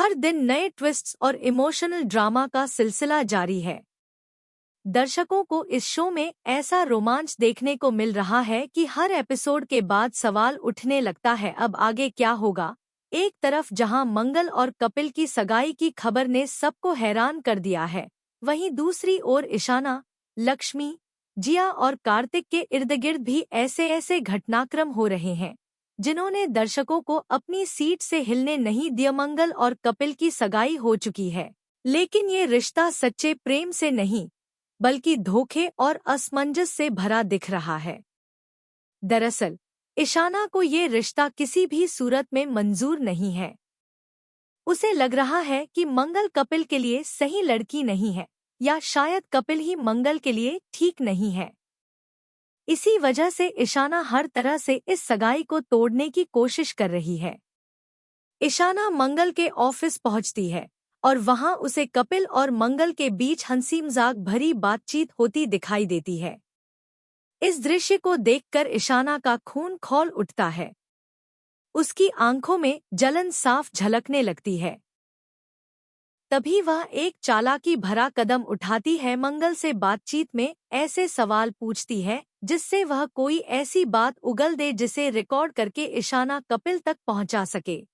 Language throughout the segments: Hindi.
हर दिन नए ट्विस्ट्स और इमोशनल ड्रामा का सिलसिला जारी है। दर्शकों को इस शो में ऐसा रोमांच देखने को मिल रहा है कि हर एपिसोड के बाद सवाल उठने लगता है, अब आगे क्या होगा। एक तरफ जहां मंगल और कपिल की सगाई की खबर ने सबको हैरान कर दिया है, वहीं दूसरी ओर ईशाना, लक्ष्मी, जिया और कार्तिक के इर्द-गिर्द भी ऐसे ऐसे घटनाक्रम हो रहे हैं जिन्होंने दर्शकों को अपनी सीट से हिलने नहीं दिया। मंगल और कपिल की सगाई हो चुकी है, लेकिन ये रिश्ता सच्चे प्रेम से नहीं बल्कि धोखे और असमंजस से भरा दिख रहा है। दरअसल ईशाना को ये रिश्ता किसी भी सूरत में मंजूर नहीं है। उसे लग रहा है कि मंगल कपिल के लिए सही लड़की नहीं है, या शायद कपिल ही मंगल के लिए ठीक नहीं है। इसी वजह से ईशाना हर तरह से इस सगाई को तोड़ने की कोशिश कर रही है। ईशाना मंगल के ऑफिस पहुंचती है और वहां उसे कपिल और मंगल के बीच हंसी मजाक भरी बातचीत होती दिखाई देती है। इस दृश्य को देखकर ईशाना का खून खौल उठता है। उसकी आंखों में जलन साफ झलकने लगती है। तभी वह एक चालाकी भरा कदम उठाती है, मंगल से बातचीत में ऐसे सवाल पूछती है जिससे वह कोई ऐसी बात उगल दे जिसे रिकॉर्ड करके ईशाना कपिल तक पहुंचा सके।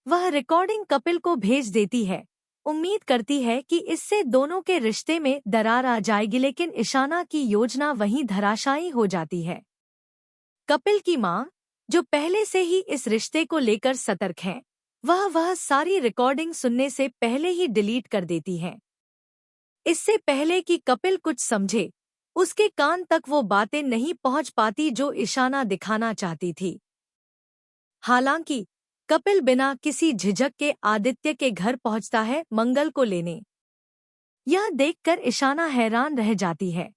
वह रिकॉर्डिंग कपिल को भेज देती है, उम्मीद करती है कि इससे दोनों के रिश्ते में दरार आ जाएगी, लेकिन ईशाना की योजना वहीं धराशायी हो जाती है। कपिल की मां, जो पहले से ही इस रिश्ते को लेकर सतर्क है, वह सारी रिकॉर्डिंग सुनने से पहले ही डिलीट कर देती है। इससे पहले कि कपिल कुछ समझे, उसके कान तक वो बातें नहीं पहुंच पाती जो ईशाना दिखाना चाहती थी। हालांकि कपिल बिना किसी झिझक के आदित्य के घर पहुंचता है मंगल को लेने। यह देखकर ईशाना हैरान रह जाती है।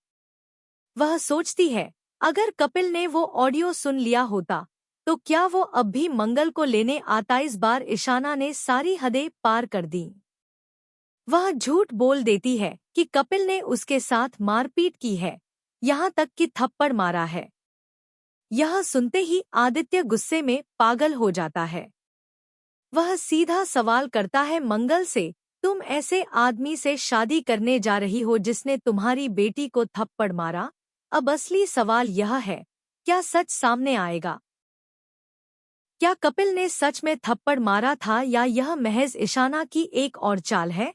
वह सोचती है, अगर कपिल ने वो ऑडियो सुन लिया होता तो क्या वो अब भी मंगल को लेने आता। इस बार ईशाना ने सारी हदें पार कर दी। वह झूठ बोल देती है कि कपिल ने उसके साथ मारपीट की है, यहाँ तक कि थप्पड़ मारा है। यह सुनते ही आदित्य गुस्से में पागल हो जाता है। वह सीधा सवाल करता है मंगल से, तुम ऐसे आदमी से शादी करने जा रही हो जिसने तुम्हारी बेटी को थप्पड़ मारा। अब असली सवाल यह है, क्या सच सामने आएगा? क्या कपिल ने सच में थप्पड़ मारा था या यह महज ईशाना की एक और चाल है?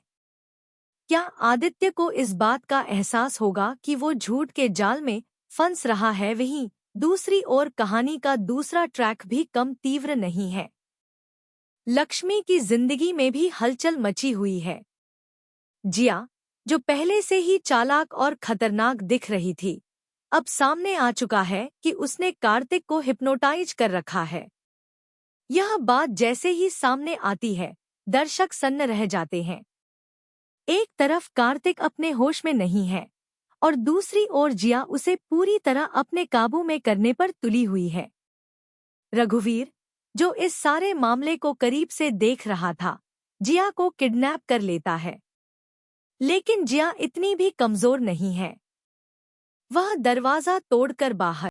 क्या आदित्य को इस बात का एहसास होगा कि वो झूठ के जाल में फंस रहा है? वहीं दूसरी ओर कहानी का दूसरा ट्रैक भी कम तीव्र नहीं है। लक्ष्मी की जिंदगी में भी हलचल मची हुई है। जिया, जो पहले से ही चालाक और खतरनाक दिख रही थी, अब सामने आ चुका है कि उसने कार्तिक को हिप्नोटाइज कर रखा है। यह बात जैसे ही सामने आती है, दर्शक सन्न रह जाते हैं। एक तरफ कार्तिक अपने होश में नहीं है और दूसरी ओर जिया उसे पूरी तरह अपने काबू में करने पर तुली हुई है। रघुवीर, जो इस सारे मामले को करीब से देख रहा था, जिया को किडनैप कर लेता है। लेकिन जिया इतनी भी कमजोर नहीं है। वह दरवाजा तोड़कर बाहर